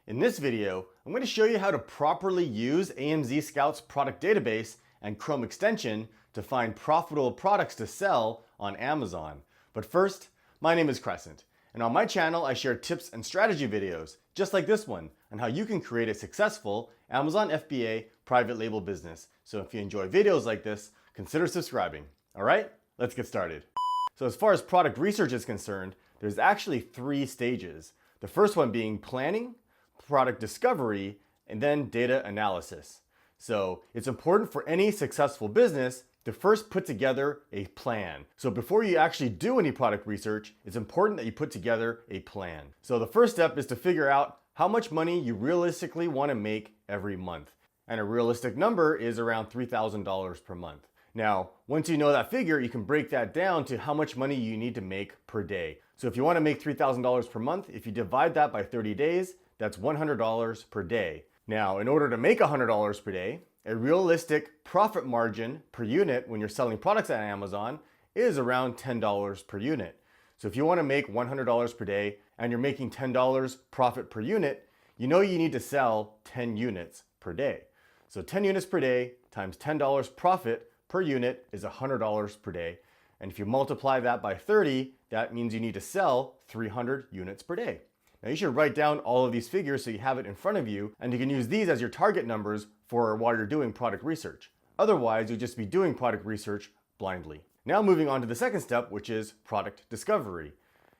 In this video, I'm going to show you how to properly use AMZScout's product database and Chrome extension to find profitable products to sell on Amazon. But first, my name is Crescent, and on my channel I share tips and strategy videos, just like this one, on how you can create a successful Amazon FBA private label business. So if you enjoy videos like this, consider subscribing. Alright, let's get started. So as far as product research is concerned, there's actually 3 stages. The first one being planning, product discovery, and then data analysis. So it's important for any successful business to first put together a plan. So before you actually do any product research, it's important that you put together a plan. So the first step is to figure out how much money you realistically want to make every month. And a realistic number is around $3,000 per month. Now, once you know that figure, you can break that down to how much money you need to make per day. So if you want to make $3,000 per month, if you divide that by 30 days, that's $100 per day. Now, in order to make $100 per day, a realistic profit margin per unit when you're selling products at Amazon is around $10 per unit. So if you want to make $100 per day and you're making $10 profit per unit, you know you need to sell 10 units per day. So 10 units per day times $10 profit per unit is $100 per day. And if you multiply that by 30, that means you need to sell 300 units per day. Now you should write down all of these figures so you have it in front of you, and you can use these as your target numbers for while you're doing product research. Otherwise, you'll just be doing product research blindly. Now moving on to the second step, which is product discovery.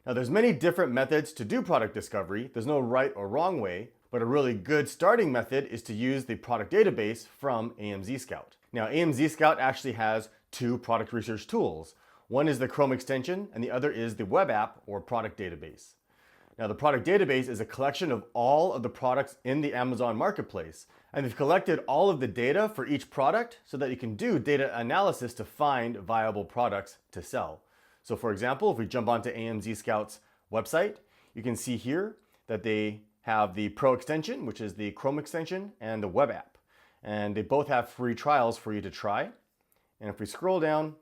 Now there's many different methods to do product discovery. There's no right or wrong way, but a really good starting method is to use the product database from AMZScout. Now AMZScout actually has 2 product research tools. One is the Chrome extension and the other is the web app or product database. Now the product database is a collection of all of the products in the Amazon marketplace, and they've collected all of the data for each product so that you can do data analysis to find viable products to sell. So for example, if we jump onto AMZScout's website, you can see here that they have the Pro extension, which is the Chrome extension, and the web app. And they both have free trials for you to try. And if we scroll down,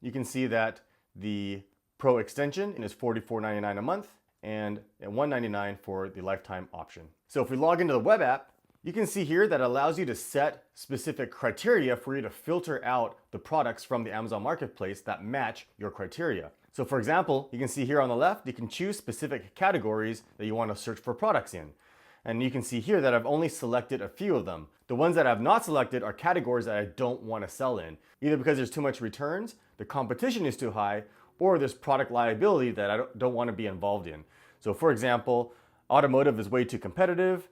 you can see that the Pro extension is $44.99 a month and $199 for the lifetime option. So if we log into the web app, you can see here that it allows you to set specific criteria for you to filter out the products from the Amazon marketplace that match your criteria. So for example, you can see here on the left, you can choose specific categories that you want to search for products in. And you can see here that I've only selected a few of them. The ones that I've not selected are categories that I don't want to sell in, either because there's too much returns, the competition is too high, or there's product liability that I don't want to be involved in. So for example, automotive is way too competitive,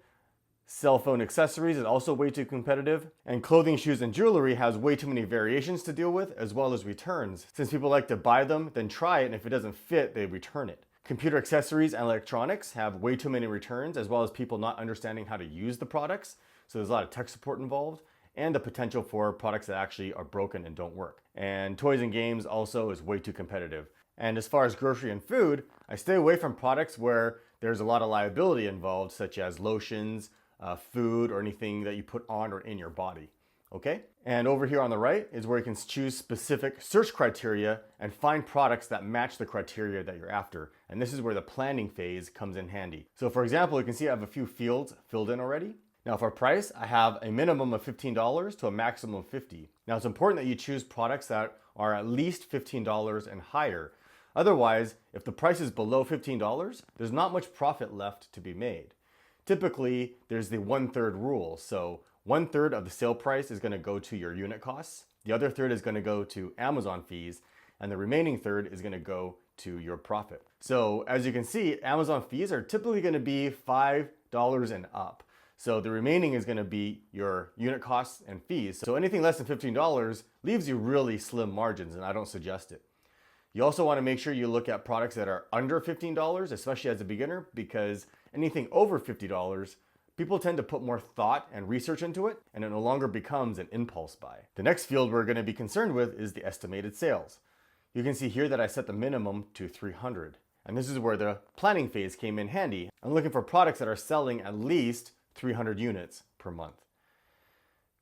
cell phone accessories is also way too competitive, and clothing, shoes, and jewelry has way too many variations to deal with, as well as returns, since people like to buy them, then try it, and if it doesn't fit, they return it. Computer accessories and electronics have way too many returns, as well as people not understanding how to use the products, so there's a lot of tech support involved, and the potential for products that actually are broken and don't work. And toys and games also is way too competitive. And as far as grocery and food, I stay away from products where there's a lot of liability involved, such as lotions, food, or anything that you put on or in your body. Okay? And over here on the right is where you can choose specific search criteria and find products that match the criteria that you're after. And this is where the planning phase comes in handy. So for example, you can see I have a few fields filled in already. Now for price, I have a minimum of $15 to a maximum of $50. Now it's important that you choose products that are at least $15 and higher. Otherwise, if the price is below $15, there's not much profit left to be made. Typically, there's the 1/3 rule. So 1/3 of the sale price is going to go to your unit costs. The other third is going to go to Amazon fees, and the remaining third is going to go to your profit. So as you can see, Amazon fees are typically going to be $5 and up. So the remaining is going to be your unit costs and fees. So anything less than $15 leaves you really slim margins, and I don't suggest it. You also want to make sure you look at products that are under $15, especially as a beginner, because anything over $50, people tend to put more thought and research into it, and it no longer becomes an impulse buy. The next field we're going to be concerned with is the estimated sales. You can see here that I set the minimum to 300. And this is where the planning phase came in handy. I'm looking for products that are selling at least 300 units per month.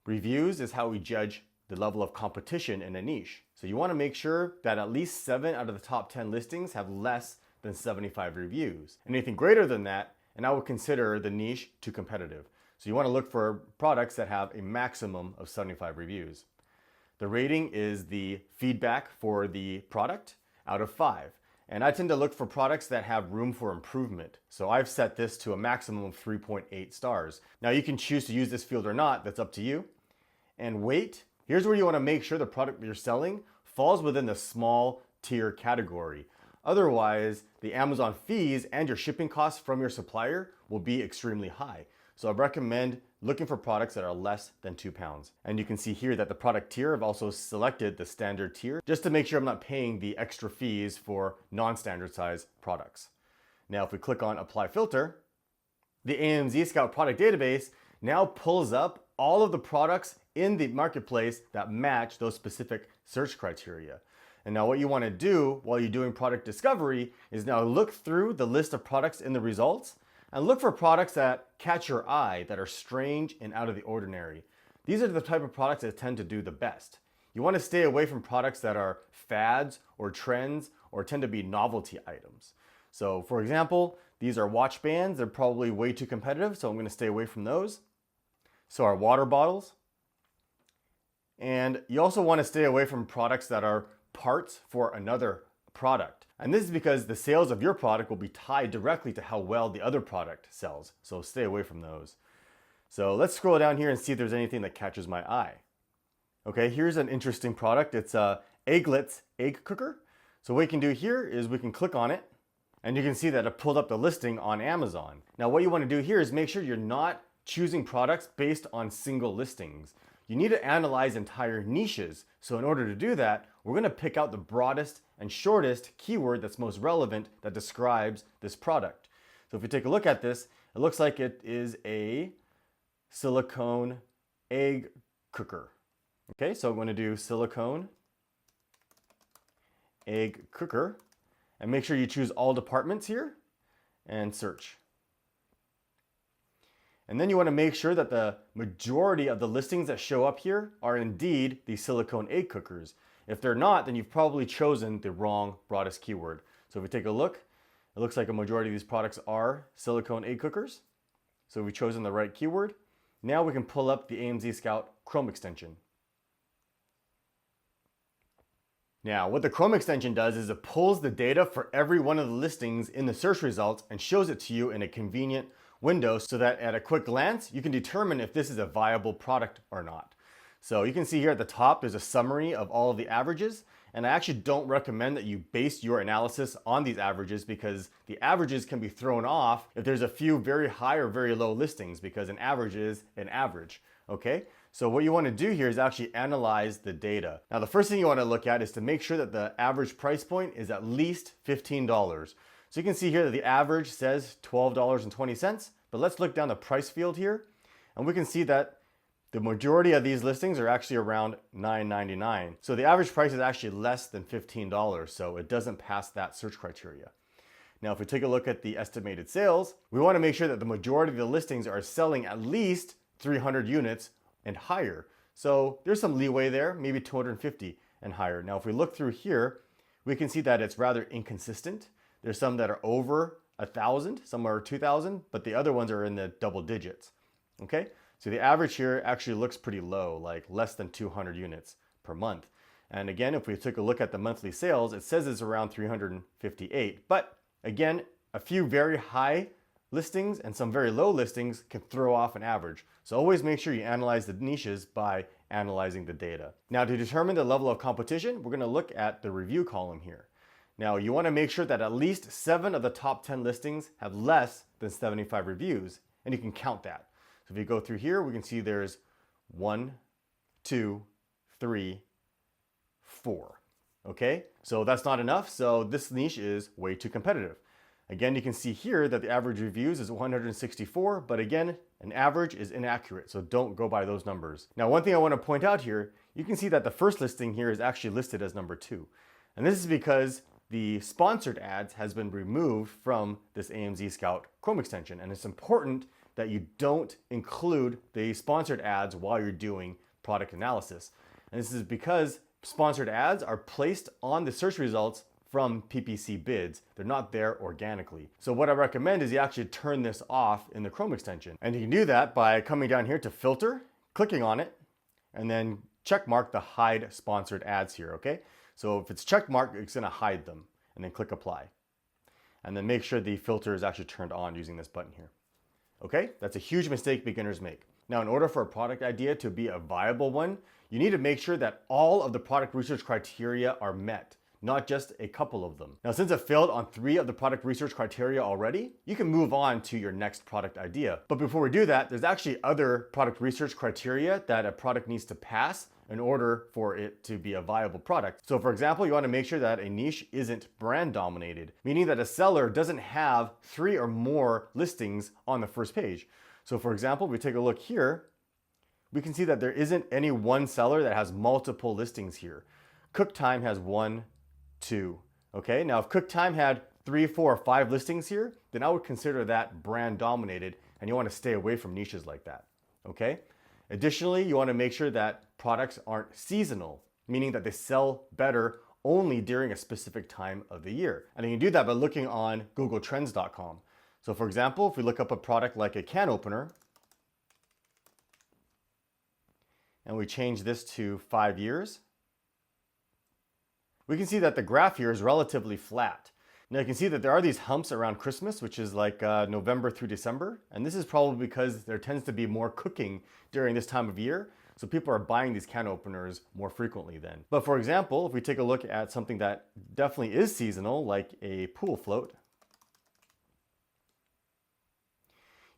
Reviews is how we judge the level of competition in a niche. So you want to make sure that at least 7 out of the top 10 listings have less than 75 reviews. Anything greater than that and I would consider the niche too competitive. So you want to look for products that have a maximum of 75 reviews. The rating is the feedback for the product out of 5. And I tend to look for products that have room for improvement. So I've set this to a maximum of 3.8 stars. Now you can choose to use this field or not, that's up to you. And weight, here's where you want to make sure the product that you're selling falls within the small tier category. Otherwise, the Amazon fees and your shipping costs from your supplier will be extremely high. So I recommend looking for products that are less than 2 pounds. And you can see here that the product tier, I've also selected the standard tier just to make sure I'm not paying the extra fees for non-standard size products. Now, if we click on Apply Filter, the AMZScout product database now pulls up all of the products in the marketplace that match those specific search criteria. And now what you want to do while you're doing product discovery is now look through the list of products in the results and look for products that catch your eye, that are strange and out of the ordinary. These are the type of products that tend to do the best. You want to stay away from products that are fads or trends or tend to be novelty items. So for example, these are watch bands. They're probably way too competitive, so I'm going to stay away from those. So are water bottles. And you also want to stay away from products that are parts for another product. And this is because the sales of your product will be tied directly to how well the other product sells. So stay away from those. So let's scroll down here and see if there's anything that catches my eye. Okay, here's an interesting product. It's a Egglets egg cooker. So what we can do here is we can click on it and you can see that it pulled up the listing on Amazon. Now what you want to do here is make sure you're not choosing products based on single listings. You need to analyze entire niches. So in order to do that, we're going to pick out the broadest and shortest keyword that's most relevant that describes this product. So if you take a look at this, it looks like it is a silicone egg cooker. Okay, so I'm going to do silicone egg cooker and make sure you choose all departments here and search. And then you want to make sure that the majority of the listings that show up here are indeed the silicone egg cookers. If they're not, then you've probably chosen the wrong broadest keyword. So if we take a look, it looks like a majority of these products are silicone egg cookers. So we've chosen the right keyword. Now we can pull up the AMZScout Chrome extension. Now, what the Chrome extension does is it pulls the data for every one of the listings in the search results and shows it to you in a convenient window so that at a quick glance, you can determine if this is a viable product or not. So you can see here at the top, there's a summary of all of the averages. And I actually don't recommend that you base your analysis on these averages because the averages can be thrown off if there's a few very high or very low listings because an average is an average, okay? So what you want to do here is actually analyze the data. Now the first thing you want to look at is to make sure that the average price point is at least $15. So you can see here that the average says $12.20, but let's look down the price field here and we can see that the majority of these listings are actually around $9.99. So the average price is actually less than $15, so it doesn't pass that search criteria. Now, if we take a look at the estimated sales, we want to make sure that the majority of the listings are selling at least 300 units and higher. So there's some leeway there, maybe 250 and higher. Now, if we look through here, we can see that it's rather inconsistent. There's some that are over 1,000, some are 2,000, but the other ones are in the double digits, okay? So the average here actually looks pretty low, like less than 200 units per month. And again, if we took a look at the monthly sales, it says it's around 358. But again, a few very high listings and some very low listings can throw off an average. So always make sure you analyze the niches by analyzing the data. Now to determine the level of competition, we're gonna look at the review column here. Now you wanna make sure that at least 7 of the top 10 listings have less than 75 reviews, and you can count that. So if you go through here, we can see there's 1, 2, 3, 4. Okay, so that's not enough. So this niche is way too competitive. Again, you can see here that the average reviews is 164, but again, an average is inaccurate. So don't go by those numbers. Now, one thing I want to point out here, you can see that the first listing here is actually listed as number 2. And this is because the sponsored ads has been removed from this AMZScout Chrome extension. And it's important that you don't include the sponsored ads while you're doing product analysis. And this is because sponsored ads are placed on the search results from PPC bids. They're not there organically. So what I recommend is you actually turn this off in the Chrome extension. And you can do that by coming down here to Filter, clicking on it, and then check mark the Hide Sponsored Ads here, okay? So if it's check marked, it's gonna hide them, and then click Apply. And then make sure the filter is actually turned on using this button here. Okay, that's a huge mistake beginners make. Now, in order for a product idea to be a viable one, you need to make sure that all of the product research criteria are met, not just a couple of them. Now, since it failed on 3 of the product research criteria already, you can move on to your next product idea. But before we do that, there's actually other product research criteria that a product needs to pass in order for it to be a viable product. So for example, you want to make sure that a niche isn't brand dominated, meaning that a seller doesn't have 3 or more listings on the first page. So for example, if we take a look here, we can see that there isn't any one seller that has multiple listings here. CookTime has 1, 2. Okay, now if CookTime had 3, 4, or 5 listings here, then I would consider that brand dominated, and you want to stay away from niches like that. Okay. Additionally, you want to make sure that products aren't seasonal, meaning that they sell better only during a specific time of the year. And you can do that by looking on googletrends.com. So for example, if we look up a product like a can opener, and we change this to 5 years, we can see that the graph here is relatively flat. Now you can see that there are these humps around Christmas, which is like November through December. And this is probably because there tends to be more cooking during this time of year. So people are buying these can openers more frequently then. But for example, if we take a look at something that definitely is seasonal, like a pool float,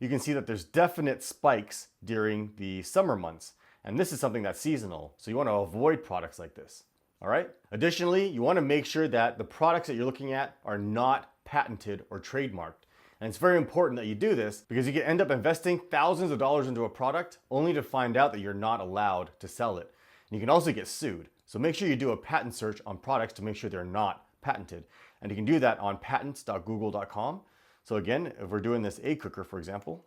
you can see that there's definite spikes during the summer months. And this is something that's seasonal. So you want to avoid products like this. All right. Additionally, you want to make sure that the products that you're looking at are not patented or trademarked. And it's very important that you do this because you can end up investing thousands of dollars into a product only to find out that you're not allowed to sell it. And you can also get sued. So make sure you do a patent search on products to make sure they're not patented. And you can do that on patents.google.com. So again, if we're doing this egg cooker, for example,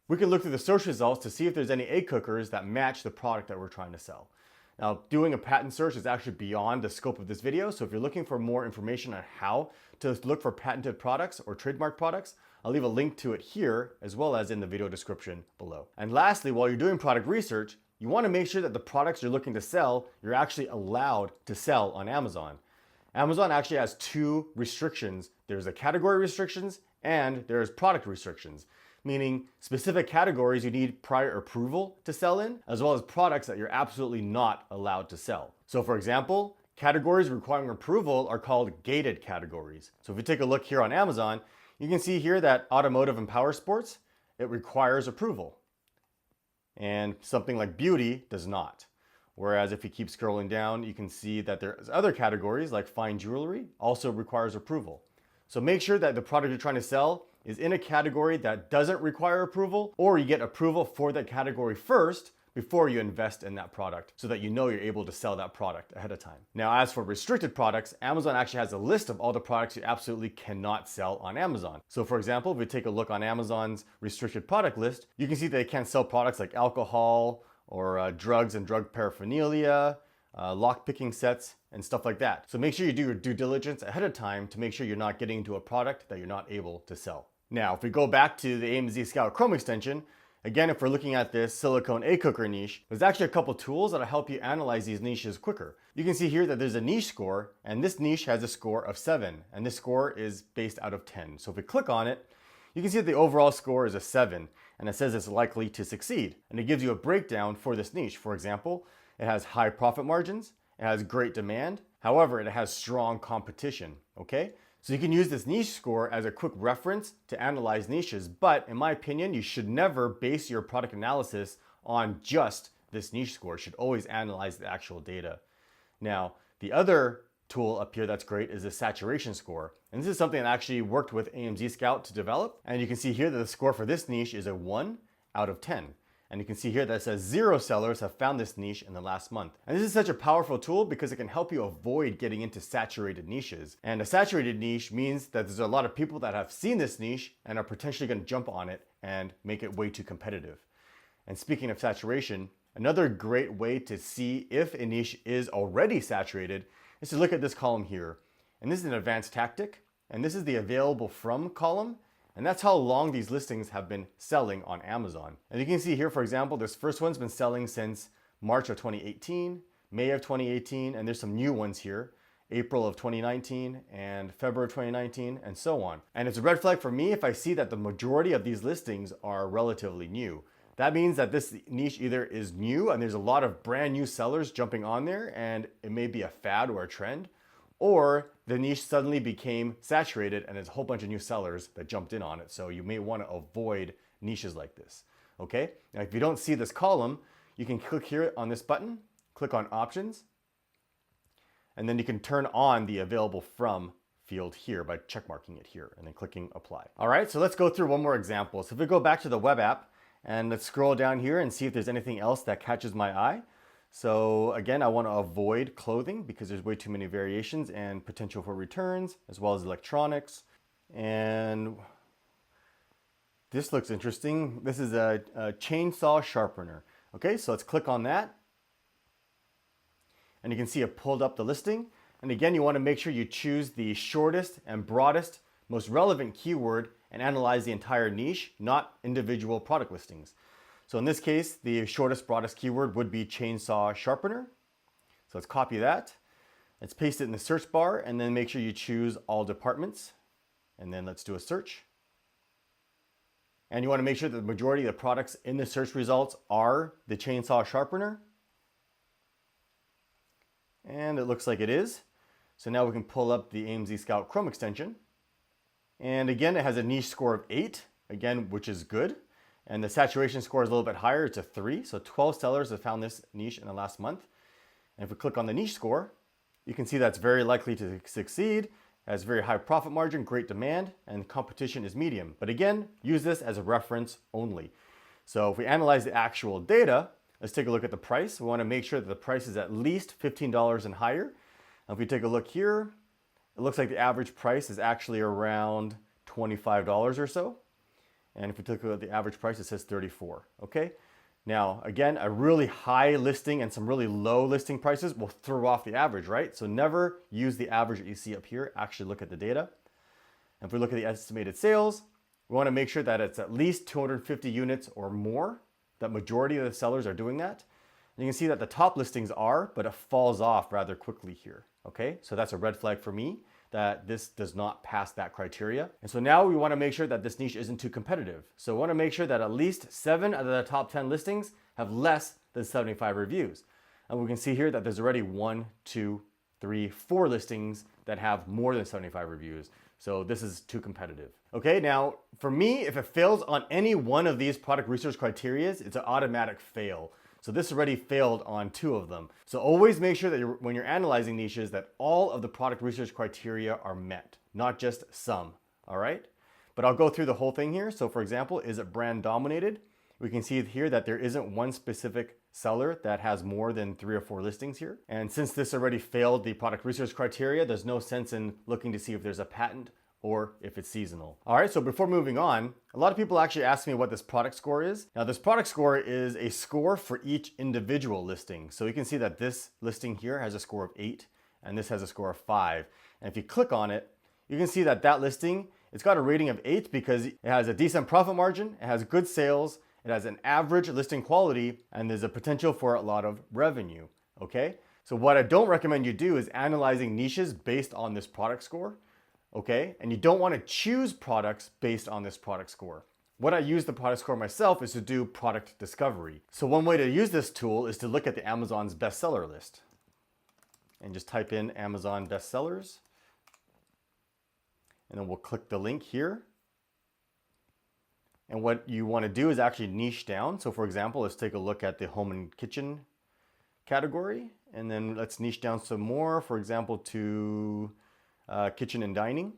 we can look through the search results to see if there's any egg cookers that match the product that we're trying to sell. Now, doing a patent search is actually beyond the scope of this video, so if you're looking for more information on how to look for patented products or trademark products, I'll leave a link to it here as well as in the video description below. And lastly, while you're doing product research, you want to make sure that the products you're looking to sell, you're actually allowed to sell on Amazon. Amazon actually has 2 restrictions. There's the category restrictions and there's product restrictions, meaning specific categories you need prior approval to sell in, as well as products that you're absolutely not allowed to sell. So for example, categories requiring approval are called gated categories. So if you take a look here on Amazon, you can see here that automotive and power sports, it requires approval. And something like beauty does not. Whereas if you keep scrolling down, you can see that there's other categories like fine jewelry also requires approval. So make sure that the product you're trying to sell is in a category that doesn't require approval, or you get approval for that category first before you invest in that product so that you know you're able to sell that product ahead of time. Now, as for restricted products, Amazon actually has a list of all the products you absolutely cannot sell on Amazon. So for example, if we take a look on Amazon's restricted product list, you can see they can't sell products like alcohol or drugs and drug paraphernalia, lock-picking sets, and stuff like that. So make sure you do your due diligence ahead of time to make sure you're not getting into a product that you're not able to sell. Now, if we go back to the AMZScout Chrome extension, again, if we're looking at this silicone egg cooker niche, there's actually a couple tools that'll help you analyze these niches quicker. You can see here that there's a niche score, and this niche has a score of 7, and this score is based out of 10. So if we click on it, you can see that the overall score is a 7, and it says it's likely to succeed. And it gives you a breakdown for this niche. For example, it has high profit margins, it has great demand, however, it has strong competition, okay? So you can use this niche score as a quick reference to analyze niches, but in my opinion, you should never base your product analysis on just this niche score. You should always analyze the actual data. Now, the other tool up here that's great is the saturation score. And this is something that actually worked with AMZScout to develop. And you can see here that the score for this niche is a 1 out of 10. And you can see here that it says 0 sellers have found this niche in the last month. And this is such a powerful tool because it can help you avoid getting into saturated niches. And a saturated niche means that there's a lot of people that have seen this niche and are potentially going to jump on it and make it way too competitive. And speaking of saturation, Another great way to see if a niche is already saturated is to look at this column here. And this is an advanced tactic, and this is the available from column, and that's how long these listings have been selling on Amazon. And you can see here, for example, this first one's been selling since March of 2018, May of 2018, and there's some new ones here, April of 2019 and February of 2019, and so on. And it's a red flag for me if I see that the majority of these listings are relatively new. That means that this niche either is new and there's a lot of brand new sellers jumping on there and it may be a fad or a trend, or the niche suddenly became saturated and there's a whole bunch of new sellers that jumped in on it. So you may want to avoid niches like this, okay? Now, if you don't see this column, you can click here on this button, click on options, and then you can turn on the available from field here by checkmarking it here and then clicking apply. All right, so let's go through one more example. So if we go back to the web app and let's scroll down here and see if there's anything else that catches my eye. So again, I want to avoid clothing because there's way too many variations and potential for returns, as well as electronics. And this looks interesting. This is a chainsaw sharpener. Okay, so let's click on that. And you can see it pulled up the listing. And again, you want to make sure you choose the shortest and broadest, most relevant keyword and analyze the entire niche, not individual product listings. So in this case, the shortest, broadest keyword would be chainsaw sharpener. So let's copy that. Let's paste it in the search bar and then make sure you choose all departments. And then let's do a search. And you want to make sure that the majority of the products in the search results are the chainsaw sharpener. And it looks like it is. So now we can pull up the AMZScout Chrome extension. And again, it has a niche score of 8, again, which is good. And the saturation score is a little bit higher, it's a 3. So 12 sellers have found this niche in the last month. And if we click on the niche score, you can see that's very likely to succeed, has very high profit margin, great demand, and competition is medium. But again, use this as a reference only. So if we analyze the actual data, let's take a look at the price. We want to make sure that the price is at least $15 and higher. And if we take a look here, it looks like the average price is actually around $25 or so. And if we take a look at the average price, it says 34, okay? Now, again, a really high listing and some really low listing prices will throw off the average, right? So never use the average that you see up here, actually look at the data. And if we look at the estimated sales, we wanna make sure that it's at least 250 units or more. That majority of the sellers are doing that. And you can see that the top listings are, but it falls off rather quickly here, okay? So that's a red flag for me that this does not pass that criteria. And so now we wanna make sure that this niche isn't too competitive. So we wanna make sure that at least 7 out of the top 10 listings have less than 75 reviews. And we can see here that there's already 1, 2, 3, 4 listings that have more than 75 reviews. So this is too competitive. Okay, now for me, if it fails on any one of these product research criteria, it's an automatic fail. So this already failed on 2 of them. So always make sure that when you're analyzing niches that all of the product research criteria are met, not just some, all right? But I'll go through the whole thing here. So for example, is it brand dominated? We can see here that there isn't one specific seller that has more than 3 or 4 listings here. And since this already failed the product research criteria, there's no sense in looking to see if there's a patent or if it's seasonal. All right, so before moving on, a lot of people actually ask me what this product score is. Now this product score is a score for each individual listing. So you can see that this listing here has a score of 8 and this has a score of 5. And if you click on it, you can see that that listing, it's got a rating of 8 because it has a decent profit margin, it has good sales, it has an average listing quality, and there's a potential for a lot of revenue, okay? So what I don't recommend you do is analyzing niches based on this product score. Okay, and you don't want to choose products based on this product score. What I use the product score myself is to do product discovery. So one way to use this tool is to look at the Amazon's bestseller list and just type in Amazon bestsellers. And then we'll click the link here. And what you want to do is actually niche down. So for example, let's take a look at the home and kitchen category. And then let's niche down some more, for example, to kitchen and dining.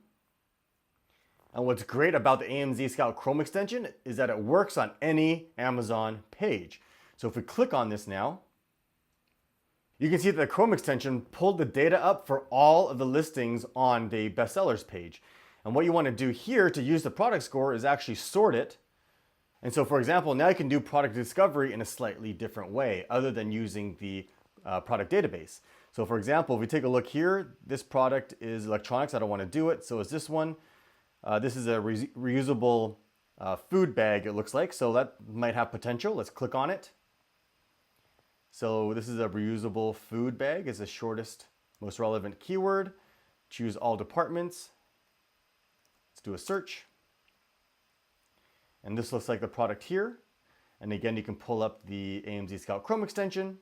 And what's great about the AMZScout Chrome extension is that it works on any Amazon page. So if we click on this now, you can see that the Chrome extension pulled the data up for all of the listings on the bestsellers page. And what you want to do here to use the product score is actually sort it And so for example, now you can do product discovery in a slightly different way other than using the product database. So for example, if we take a look here, this product is electronics. I don't want to do it. So is this one. This is a reusable food bag, it looks like. So that might have potential. Let's click on it. So this is a reusable food bag. Is the shortest, most relevant keyword. Choose all departments. Let's do a search. And this looks like the product here. And again, you can pull up the AMZScout Chrome extension.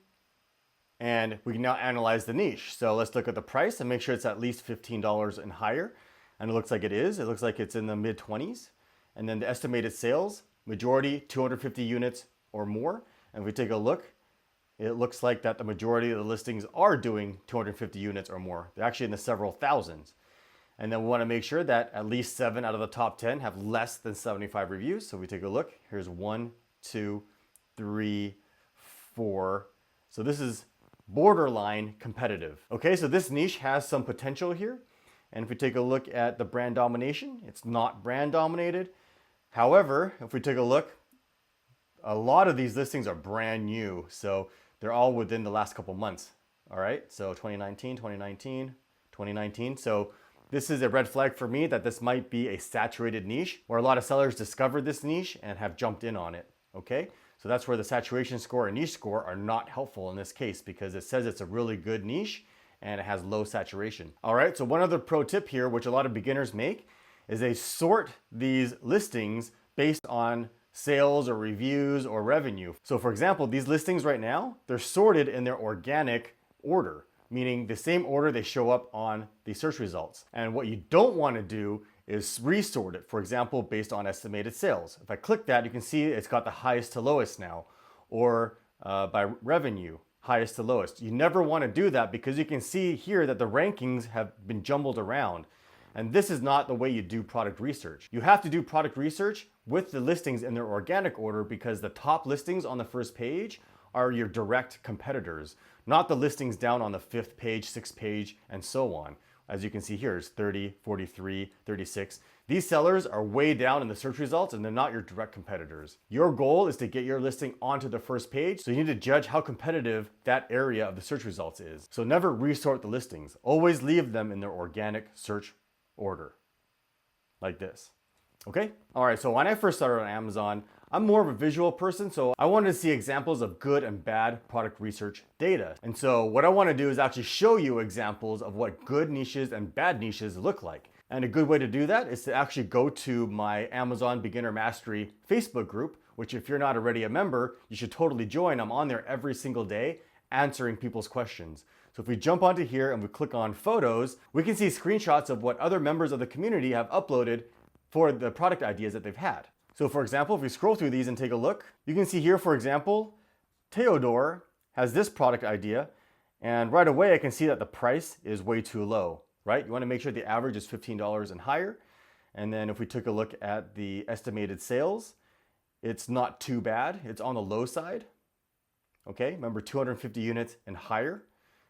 And we can now analyze the niche. So let's look at the price and make sure it's at least $15 and higher. And it looks like it is. It looks like it's in the mid-20s. And then the estimated sales, majority 250 units or more. And if we take a look, it looks like that the majority of the listings are doing 250 units or more. They're actually in the several thousands. And then we want to make sure that at least 7 out of the top 10 have less than 75 reviews. So we take a look. Here's 1, 2, 3, 4. So this is borderline competitive. Okay, so this niche has some potential here. And if we take a look at the brand domination, it's not brand dominated. However, if we take a look, a lot of these listings are brand new. So they're all within the last couple months. All right, so 2019, 2019, 2019. So this is a red flag for me that this might be a saturated niche where a lot of sellers discovered this niche and have jumped in on it. Okay, so that's where the saturation score and niche score are not helpful in this case because it says it's a really good niche and it has low saturation. All right, so one other pro tip here, which a lot of beginners make, is they sort these listings based on sales or reviews or revenue. So for example, these listings right now, they're sorted in their organic order, meaning the same order they show up on the search results. And what you don't want to do is resort it, for example, based on estimated sales. If I click that, you can see it's got the highest to lowest now, or by revenue, highest to lowest. You never want to do that because you can see here that the rankings have been jumbled around. And this is not the way you do product research. You have to do product research with the listings in their organic order because the top listings on the first page are your direct competitors, not the listings down on the 5th page, 6th page, and so on. As you can see here, it's 30, 43, 36. These sellers are way down in the search results and they're not your direct competitors. Your goal is to get your listing onto the first page, so you need to judge how competitive that area of the search results is. So never resort the listings. Always leave them in their organic search order, like this. Okay? All right, so when I first started on Amazon, I'm more of a visual person, so I wanted to see examples of good and bad product research data. And so what I want to do is actually show you examples of what good niches and bad niches look like. And a good way to do that is to actually go to my Amazon Beginner Mastery Facebook group, which if you're not already a member, you should totally join. I'm on there every single day answering people's questions. So if we jump onto here and we click on photos, we can see screenshots of what other members of the community have uploaded for the product ideas that they've had. So for example, if we scroll through these and take a look, you can see here, for example, Theodore has this product idea, and right away I can see that the price is way too low, right? You want to make sure the average is $15 and higher. And then if we took a look at the estimated sales, it's not too bad. It's on the low side. Okay, remember 250 units and higher.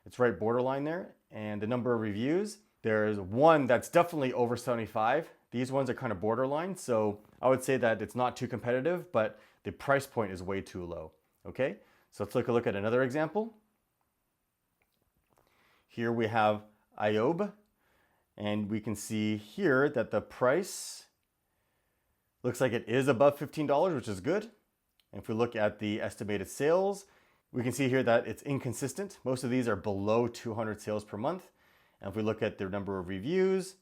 It's right borderline there. And the number of reviews, there's one that's definitely over 75. These ones are kind of borderline. So I would say that it's not too competitive, but the price point is way too low. Okay, so let's take a look at another example. Here we have Iob, and we can see here that the price looks like it is above $15, which is good. And if we look at the estimated sales, we can see here that it's inconsistent. Most of these are below 200 sales per month. And if we look at their number of reviews,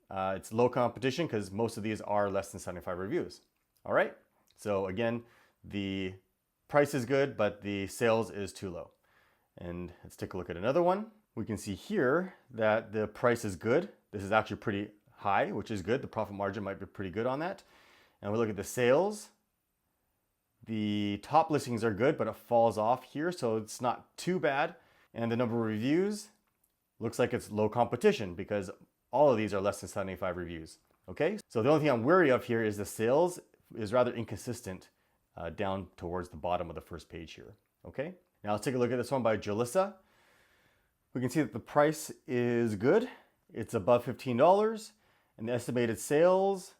it's low competition because most of these are less than 75 reviews. All right. So again, the price is good, but the sales is too low. And let's take a look at another one. We can see here that the price is good. This is actually pretty high, which is good. The profit margin might be pretty good on that. And we look at the sales. The top listings are good, but it falls off here, so it's not too bad. And the number of reviews looks like it's low competition because all of these are less than 75 reviews. Okay, so the only thing I'm wary of here is the sales is rather inconsistent down towards the bottom of the first page here. Okay, now let's take a look at this one by Jalissa. We can see that the price is good. It's above $15, and the estimated sales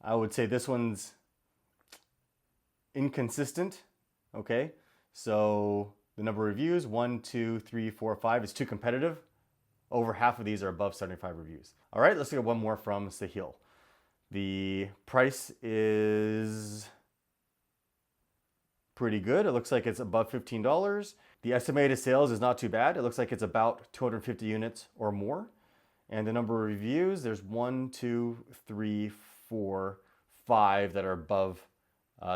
I would say this one's inconsistent. Okay, so the number of reviews, 1, 2, 3, 4, 5, is too competitive. Over half of these are above 75 reviews. All right, let's look at one more from Sahil. The price is pretty good. It looks like it's above $15. The estimated sales is not too bad. It looks like it's about 250 units or more. And the number of reviews, there's 1, 2, 3, 4, 5 that are above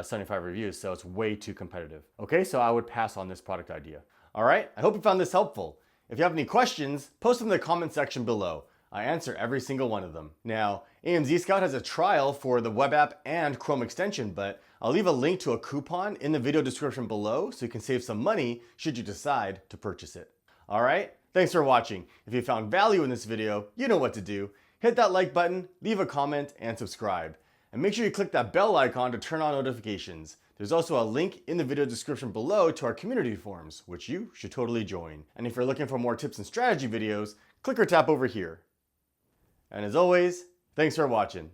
75 reviews, so it's way too competitive. Okay, so I would pass on this product idea. All right, I hope you found this helpful. If you have any questions, post them in the comment section below. I answer every single one of them. Now, AMZScout has a trial for the web app and Chrome extension, but I'll leave a link to a coupon in the video description below so you can save some money should you decide to purchase it. All right, thanks for watching. If you found value in this video, you know what to do. Hit that like button, leave a comment, and subscribe. And make sure you click that bell icon to turn on notifications. There's also a link in the video description below to our community forums, which you should totally join. And if you're looking for more tips and strategy videos, click or tap over here. And as always, thanks for watching.